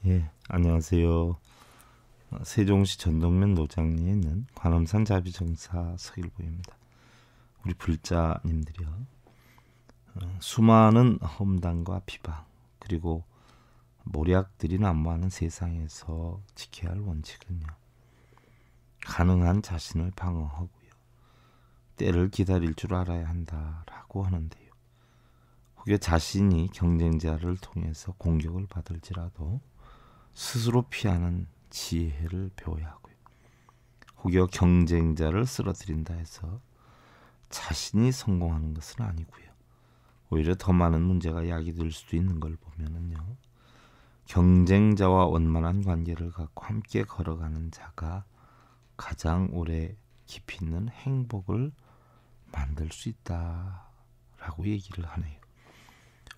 예, 안녕하세요. 세종시 전동면 노장리에 있는 관음산 자비정사 서일보입니다. 우리 불자님들이요. 수많은 험담과 비방 그리고 모략들이 난무하는 세상에서 지켜야 할 원칙은요. 가능한 자신을 방어하고요. 때를 기다릴 줄 알아야 한다라고 하는데요. 혹여 자신이 경쟁자를 통해서 공격을 받을지라도 스스로 피하는 지혜를 배워야 하고요. 혹여 경쟁자를 쓰러뜨린다 해서 자신이 성공하는 것은 아니고요. 오히려 더 많은 문제가 야기될 수도 있는 걸 보면은요. 경쟁자와 원만한 관계를 갖고 함께 걸어가는 자가 가장 오래 깊이 있는 행복을 만들 수 있다라고 얘기를 하네요.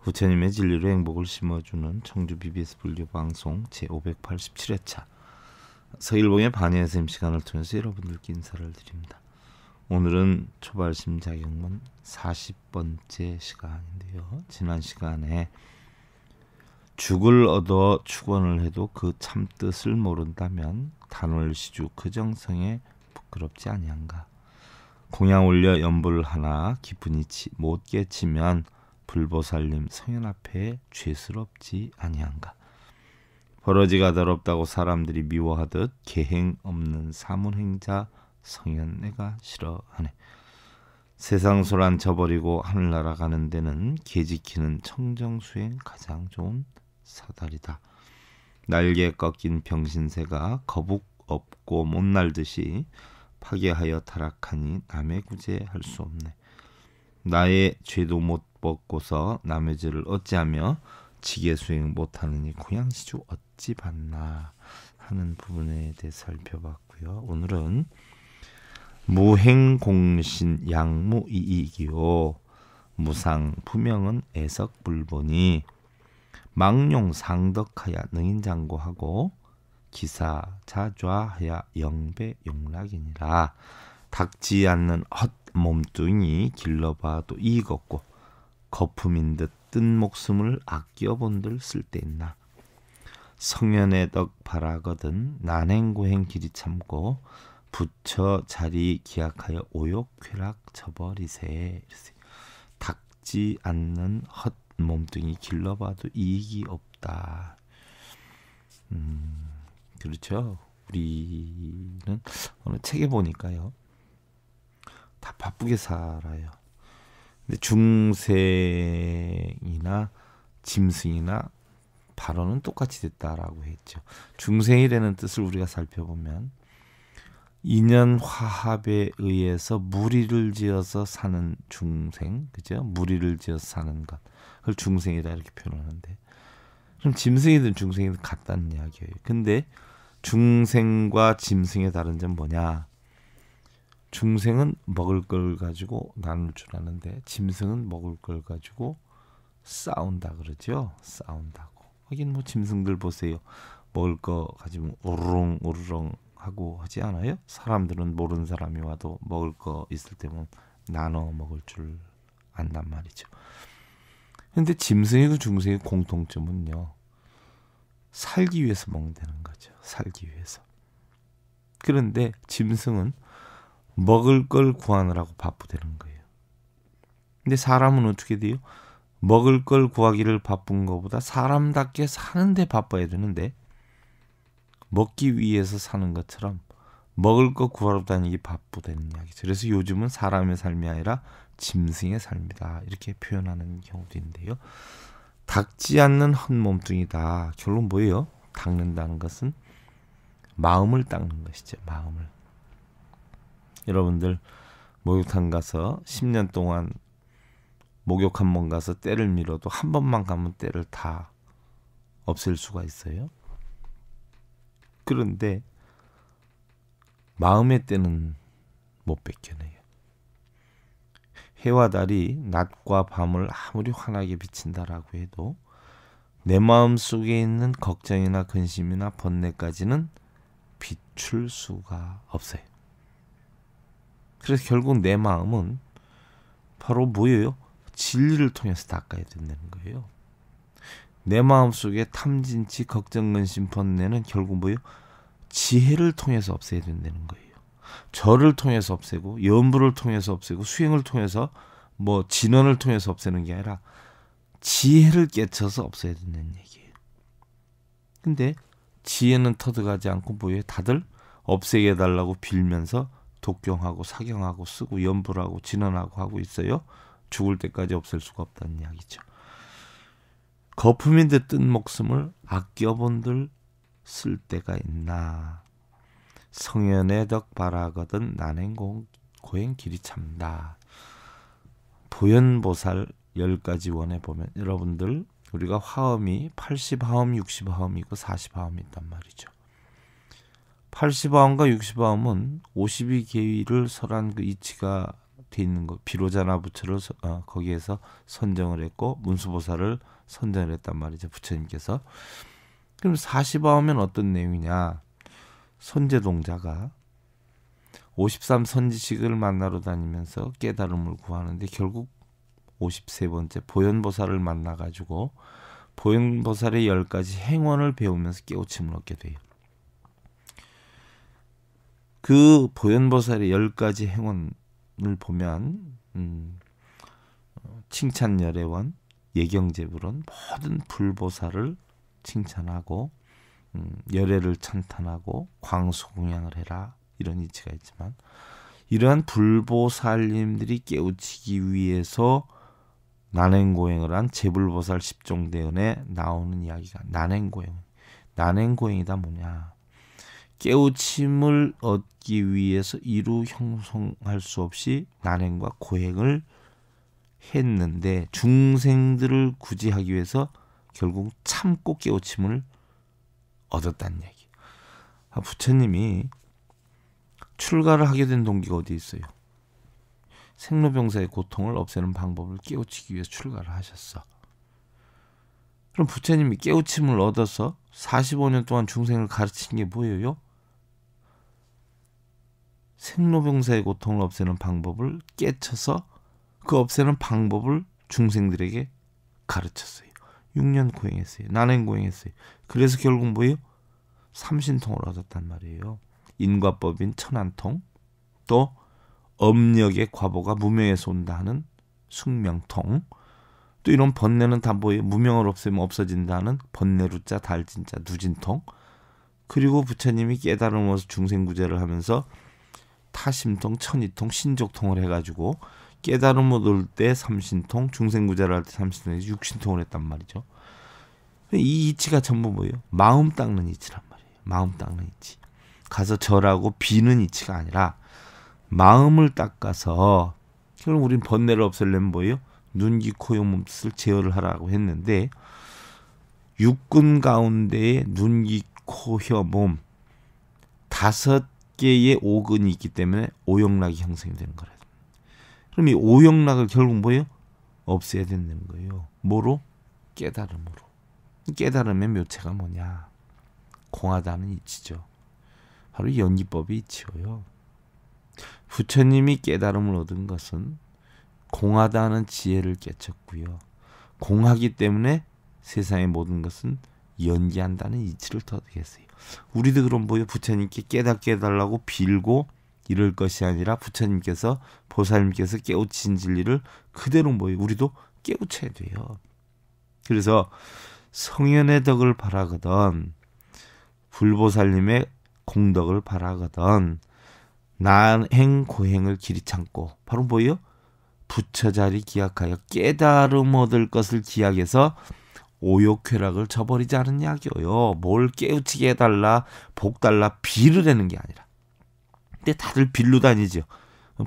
부처님의 진리로 행복을 심어주는 청주 BBS 불교방송 제587회차 서일봉의 반야샘 시간을 통해서 여러분들께 인사를 드립니다. 오늘은 초발심 자격문 40번째 시간인데요. 지난 시간에 죽을 얻어 축원을 해도 그 참뜻을 모른다면 단월시주 그 정성에 부끄럽지 아니한가. 공양 올려 연불 하나 기쁜 이치 못 깨치면 불보살님 성현 앞에 죄스럽지 아니한가. 버러지가 더럽다고 사람들이 미워하듯 계행 없는 사문행자 성현 내가 싫어하네. 세상 소란 저버리고 하늘나라 가는 데는 개 지키는 청정수행 가장 좋은 사다리다. 날개 꺾인 병신새가 거북 없고 못 날듯이 파괴하여 타락하니 남의 구제할 수 없네. 나의 죄도 못 벗고서 남의 죄를 어찌하며 지게 수행 못하느니 고양시주 어찌 받나 하는 부분에 대해 살펴봤고요. 오늘은 무행공신 양무이익이요 무상 부명은 애석불본이 망용상덕하야 능인장고하고 기사자좌하야 영배용락이니라. 닥지 않는 헛 몸뚱이 길러봐도 이익 없고 거품인 듯 뜬 목숨을 아껴본들 쓸데있나. 성현의 덕 바라거든 난행고행 길이 참고 부처 자리 기약하여 오욕쾌락 저버리세. 닥지 않는 헛 몸뚱이 길러봐도 이익이 없다. 그렇죠. 우리는 어느 책에 보니까요. 다 바쁘게 살아요. 근데 중생이나 짐승이나 발언은 똑같이 됐다라고 했죠. 중생이라는 뜻을 우리가 살펴보면 인연 화합에 의해서 무리를 지어서 사는 중생, 그죠? 무리를 지어서 사는 것, 그걸 중생이다 이렇게 표현하는데, 그럼 짐승이든 중생이든 같다는 이야기예요. 근데 중생과 짐승의 다른 점 뭐냐? 중생은 먹을 걸 가지고 나눌 줄 아는데 짐승은 먹을 걸 가지고 싸운다 그러죠. 싸운다고. 하긴 뭐 짐승들 보세요. 먹을 거 가지고 우르릉 우르릉 하고 하지 않아요? 사람들은 모르는 사람이 와도 먹을 거 있을 때면 나눠 먹을 줄 안단 말이죠. 근데 짐승이고 중생의 공통점은요. 살기 위해서 먹는다는 거죠. 살기 위해서. 그런데 짐승은 먹을 걸 구하느라고 바쁘다는 거예요. 근데 사람은 어떻게 돼요? 먹을 걸 구하기를 바쁜 것보다 사람답게 사는데 바빠야 되는데 먹기 위해서 사는 것처럼 먹을 거 구하러 다니기 바쁘다는 이야기죠. 그래서 요즘은 사람의 삶이 아니라 짐승의 삶이다 이렇게 표현하는 경우도 있는데요. 닦지 않는 헛몸뚱이다. 결론 뭐예요? 닦는다는 것은 마음을 닦는 것이죠. 마음을. 여러분들 목욕탕 가서 10년 동안 목욕 한 번 가서 때를 밀어도 한 번만 가면 때를 다 없앨 수가 있어요. 그런데 마음의 때는 못 뺏겨내요. 해와 달이 낮과 밤을 아무리 환하게 비친다라고 해도 내 마음 속에 있는 걱정이나 근심이나 번뇌까지는 비출 수가 없어요. 그래서 결국 내 마음은 바로 뭐예요? 진리를 통해서 닦아야 된다는 거예요. 내 마음속에 탐진치 걱정 근심 번뇌는 결국 뭐예요? 지혜를 통해서 없애야 된다는 거예요. 절을 통해서 없애고 염불을 통해서 없애고 수행을 통해서 뭐 진언을 통해서 없애는 게 아니라 지혜를 깨쳐서 없애야 된다는 얘기예요. 근데 지혜는 터득하지 않고 뭐예요? 다들 없애게 해달라고 빌면서 독경하고 사경하고 쓰고 염불하고 진언하고 하고 있어요. 죽을 때까지 없앨 수가 없다는 이야기죠. 거품인 듯 뜬 목숨을 아껴본들 쓸 때가 있나. 성현의 덕 바라거든 난행고행 길이 참다. 보현보살 10가지 원에 보면 여러분들 우리가 화음이 80화음, 60화음이고 40화음이 있단 말이죠. 80화음과 60화음은 52계위를 설한 그 이치가 돼 있는 거. 비로자나 부처를 거기에서 선정을 했고 문수보살을 선정을 했단 말이죠. 부처님께서. 그럼 40화음은 어떤 내용이냐. 선제동자가 53선지식을 만나러 다니면서 깨달음을 구하는데 결국 53번째 보현보살을 만나가지고 보현보살의 10가지 행원을 배우면서 깨우침을 얻게 돼요. 그 보현보살의 10가지 행원을 보면 칭찬열애원, 예경제불원 모든 불보살을 칭찬하고 열애를 찬탄하고 광수공양을 해라 이런 이치가 있지만 이러한 불보살님들이 깨우치기 위해서 난행고행을 한 제불보살 10종대원에 나오는 이야기가 난행고행. 난행고행이다 뭐냐. 깨우침을 얻기 위해서 이루 형성할 수 없이 난행과 고행을 했는데 중생들을 구제하기 위해서 결국 참고 깨우침을 얻었다는 얘기. 부처님이 출가를 하게 된 동기가 어디 있어요? 생로병사의 고통을 없애는 방법을 깨우치기 위해서 출가를 하셨어. 그럼 부처님이 깨우침을 얻어서 45년 동안 중생을 가르친 게 뭐예요? 생로병사의 고통을 없애는 방법을 깨쳐서 그 없애는 방법을 중생들에게 가르쳤어요. 6년 고행했어요. 난행고행했어요. 그래서 결국 뭐예요? 삼신통을 얻었단 말이에요. 인과법인 천안통, 또 업력의 과보가 무명에서 온다 하는 숙명통, 또 이런 번뇌는 다 뭐예요? 무명을 없애면 없어진다 하는 번뇌루자 달진자 누진통, 그리고 부처님이 깨달음을 얻어서 중생구제를 하면서 타심통, 천이통, 신족통을 해가지고 깨달음을 얻을 때 삼신통, 중생구제를 할 때 삼신통에서 육신통을 했단 말이죠. 이 이치가 전부 뭐예요? 마음 닦는 이치란 말이에요. 마음 닦는 이치. 가서 절하고 비는 이치가 아니라 마음을 닦아서 결국 우린 번뇌를 없애려면 뭐예요? 눈, 귀, 코, 용, 몸짓을 제어를 하라고 했는데 육군 가운데에 눈, 귀, 코, 혀, 몸 5개의 오근이 있기 때문에 오영락이 형성이 되는 거라. 그럼 이 오영락을 결국 뭐예요? 없애야 된다는 거예요. 뭐로? 깨달음으로. 깨달음의 묘체가 뭐냐? 공하다는 이치죠. 바로 연기법이 이치예요. 부처님이 깨달음을 얻은 것은 공하다는 지혜를 깨쳤고요. 공하기 때문에 세상의 모든 것은 연기한다는 이치를 터득했어요. 우리도 그럼 뭐예요? 부처님께 깨닫게 해달라고 빌고 이럴 것이 아니라 부처님께서 보살님께서 깨우친 진리를 그대로 뭐예요? 우리도 깨우쳐야 돼요. 그래서 성현의 덕을 바라거든 불보살님의 공덕을 바라거든 난행고행을 길이 참고 바로 뭐예요? 부처자리 기약하여 깨달음 얻을 것을 기약해서 오욕쾌락을 저버리지 않은 이야기예요. 뭘 깨우치게 해달라 복 달라 비를 하는 게 아니라. 근데 다들 빌로 다니죠.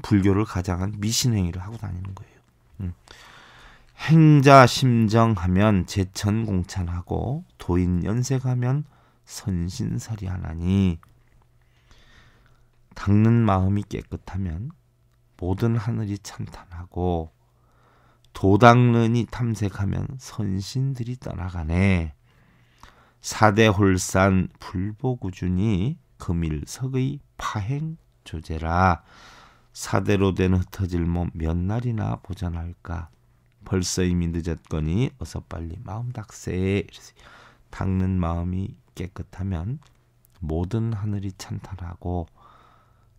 불교를 가장한 미신행위를 하고 다니는 거예요. 행자 심정하면 제천공찬하고 도인 연색하면 선신설이하나니 닦는 마음이 깨끗하면 모든 하늘이 찬탄하고 도닦는이 탐색하면 선신들이 떠나가네. 사대홀산 불보구준이 금일석의 파행조제라. 사대로 된 흩어질 몸 몇 날이나 보전할까. 벌써 이미 늦었거니 어서 빨리 마음 닦세. 닦는 마음이 깨끗하면 모든 하늘이 찬탄하고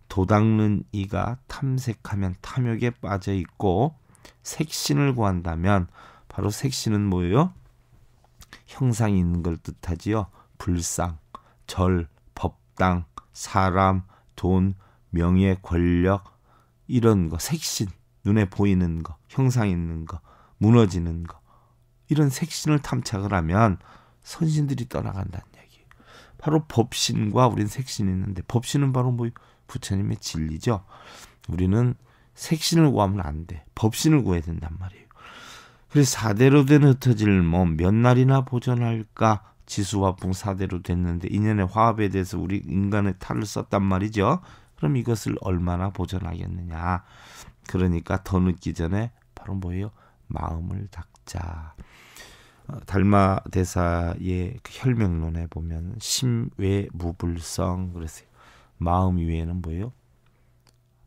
도 닦는 이가 탐색하면 탐욕에 빠져 있고 색신을 구한다면 바로 색신은 뭐예요? 형상이 있는 걸 뜻하지요. 불상, 절, 법당, 사람, 돈, 명예, 권력 이런 거 색신, 눈에 보이는 거, 형상 있는 거, 무너지는 거 이런 색신을 탐착을 하면 선신들이 떠나간다는 얘기예요. 바로 법신과 우린 색신이 있는데 법신은 바로 뭐 부처님의 진리죠. 우리는 색신을 구하면 안 돼. 법신을 구해야 된단 말이에요. 그래서 4대로 된 흩어질 몸 몇 날이나 보존할까? 지수화풍 4대로 됐는데 인연의 화합에 대해서 우리 인간의 탈을 썼단 말이죠. 그럼 이것을 얼마나 보존하겠느냐. 그러니까 더 늦기 전에 바로 뭐예요? 마음을 닦자. 달마 대사의 그 혈명론에 보면 심외 무불성 그랬어요. 마음 위에는 뭐예요?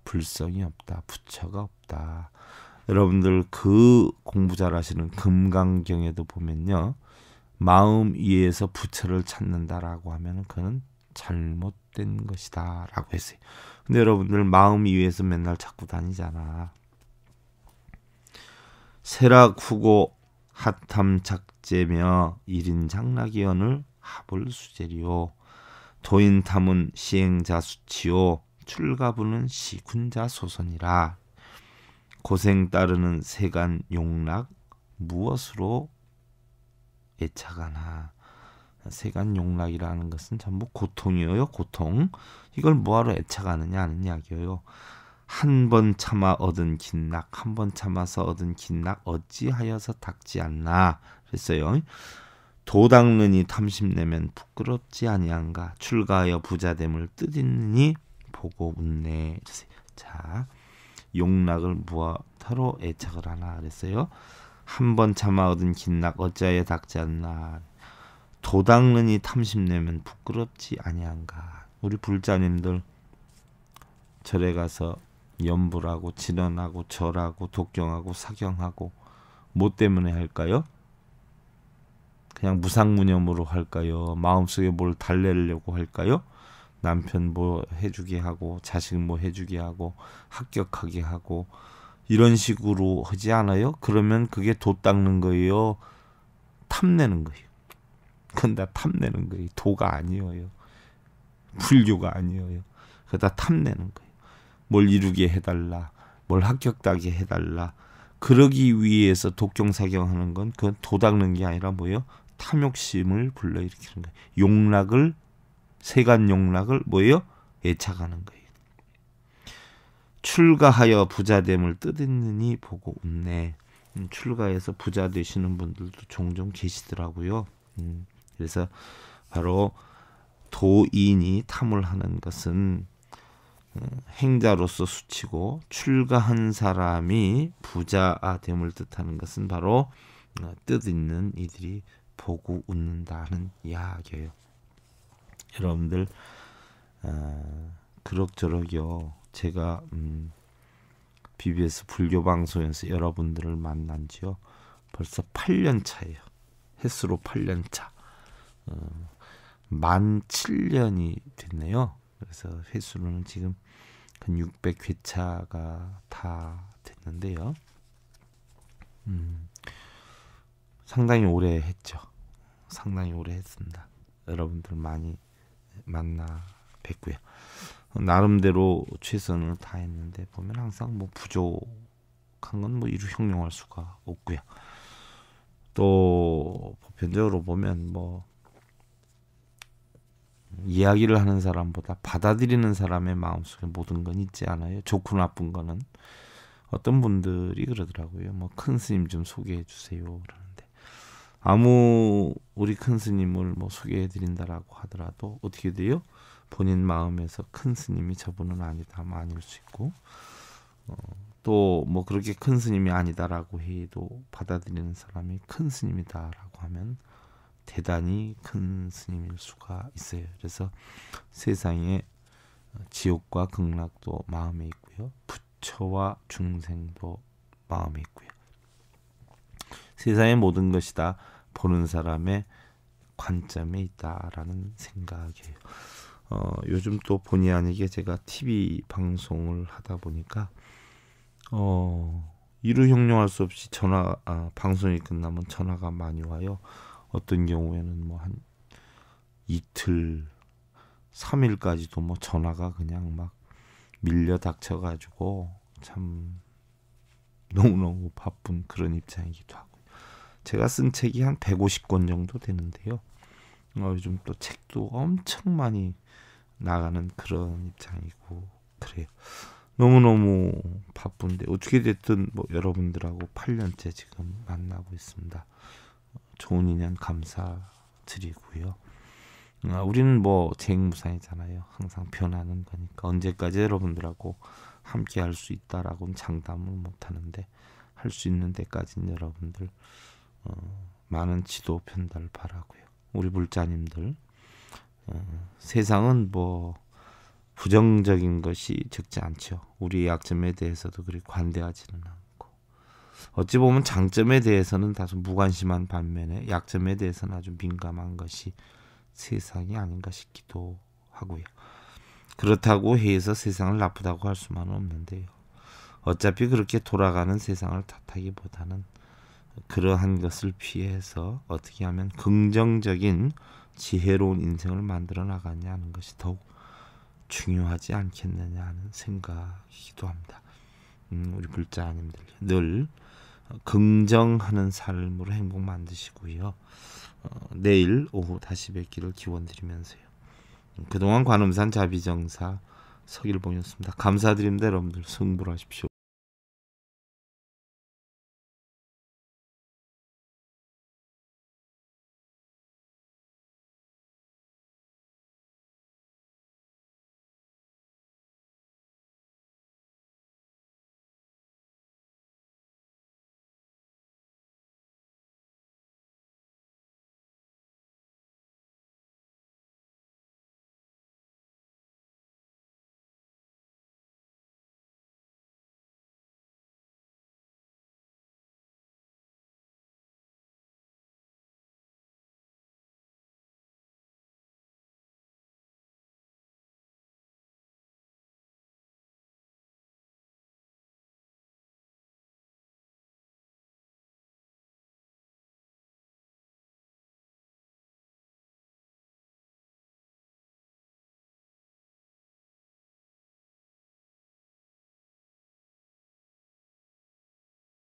불성이 없다. 부처가 없다. 여러분들 그 공부 잘하시는 금강경에도 보면요. 마음 위에서 부처를 찾는다라고 하면 그는 잘못된 것이다 라고 했어요. 근데 여러분들 마음 위에서 맨날 찾고 다니잖아. 세락 후고 핫함 작제며 일인 장락이언을 합을 수제리요. 도인탐은 시행자 수치요. 출가부는 시군자 소선이라. 고생 따르는 세간 용락 무엇으로 애착하나. 세간 용락이라는 것은 전부 고통이에요. 고통. 이걸 뭐하러 애착하느냐 하는 이야기예요. 한 번 참아 얻은 긴락, 한 번 참아서 얻은 긴락 어찌하여서 닦지 않나 그랬어요. 도 닦느니 탐심내면 부끄럽지 아니한가. 출가하여 부자됨을 뜻있느니 보고 웃네. 자, 용락을 무엇하러 애착을 하나 그랬어요. 한 번 참아 얻은 긴락 어찌하여 닦지 않나. 도 닦느니 탐심내면 부끄럽지 아니한가. 우리 불자님들 절에 가서 염불하고 진언하고 절하고 독경하고 사경하고 뭐 때문에 할까요? 그냥 무상무념으로 할까요? 마음속에 뭘 달래려고 할까요? 남편 뭐 해주게 하고 자식 뭐 해주게 하고 합격하게 하고 이런 식으로 하지 않아요? 그러면 그게 도 닦는 거예요? 탐내는 거예요. 그건 다 탐내는 거예요. 도가 아니에요. 불교가 아니에요. 그거 다 탐내는 거예요. 뭘 이루게 해달라. 뭘 합격하게 해달라. 그러기 위해서 독경사경하는 건 그건 도 닦는 게 아니라 뭐예요? 탐욕심을 불러일으키는 거예요. 용락을 세간 용락을 뭐예요? 애착하는 거예요. 출가하여 부자됨을 뜻있느니 보고 웃네. 출가해서 부자 되시는 분들도 종종 계시더라고요. 그래서 바로 도인이 탐을 하는 것은 행자로서 수치고 출가한 사람이 부자됨을 뜻하는 것은 바로 뜻 있는 이들이 보고 웃는다는 이야기예요. 여러분들 그럭저럭요. 제가 BBS 불교 방송에서 여러분들을 만난 지요. 벌써 8년 차예요. 횟수로 8년 차. 만 7년이 됐네요. 그래서 횟수로는 지금 한 600회차가 다 됐는데요. 상당히 오래 했죠. 상당히 오래 했습니다. 여러분들 많이 만나 뵙고요. 나름대로 최선을 다했는데 보면 항상 뭐 부족한 건 뭐 이루 형용할 수가 없고요. 또 보편적으로 보면 뭐 이야기를 하는 사람보다 받아들이는 사람의 마음속에 모든 건 있지 않아요. 좋고 나쁜 거는. 어떤 분들이 그러더라고요. 뭐 큰 스님 좀 소개해 주세요. 그러는데 아무 우리 큰 스님을 뭐 소개해 드린다라고 하더라도 어떻게 돼요? 본인 마음에서 큰 스님이 저분은 아니다, 아닐 수 있고 또 뭐 그렇게 큰 스님이 아니다라고 해도 받아들이는 사람이 큰 스님이다라고 하면 대단히 큰 스님일 수가 있어요. 그래서 세상에 지옥과 극락도 마음에 있고요. 부처와 중생도 마음에 있고요. 세상의 모든 것이 다 보는 사람의 관점에 있다라는 생각이에요. 요즘 또 본의 아니게 제가 TV 방송을 하다 보니까 이루 형용할 수 없이 방송이 끝나면 전화가 많이 와요. 어떤 경우에는 뭐 한 이틀, 3일까지도 뭐 전화가 그냥 막 밀려 닥쳐가지고 참 너무너무 바쁜 그런 입장이기도 하고, 제가 쓴 책이 한 150권 정도 되는데요. 요즘 또 책도 엄청 많이 나가는 그런 입장이고 그래요. 너무너무 바쁜데 어떻게 됐든 뭐 여러분들하고 8년째 지금 만나고 있습니다. 좋은 인연 감사드리고요. 우리는 뭐 재행무상이잖아요. 항상 변하는 거니까 언제까지 여러분들하고 함께 할 수 있다라고는 장담을 못 하는데, 할 수 있는 데까지는 여러분들 많은 지도 편달 바라고요. 우리 불자님들, 세상은 뭐 부정적인 것이 적지 않죠. 우리의 약점에 대해서도 그리 관대하지는 않고, 어찌 보면 장점에 대해서는 다소 무관심한 반면에 약점에 대해서는 아주 민감한 것이 세상이 아닌가 싶기도 하고요. 그렇다고 해서 세상을 나쁘다고 할 수만은 없는데요. 어차피 그렇게 돌아가는 세상을 탓하기보다는 그러한 것을 피해서 어떻게 하면 긍정적인 지혜로운 인생을 만들어 나가냐 하는 것이 더욱 중요하지 않겠느냐 하는 생각이기도 합니다. 우리 불자님들 늘 긍정하는 삶으로 행복 만드시고요. 내일 오후 다시 뵙기를 기원드리면서요. 그동안 관음산 자비정사 서길봉이었습니다. 감사드립니다. 여러분들 승부하십시오.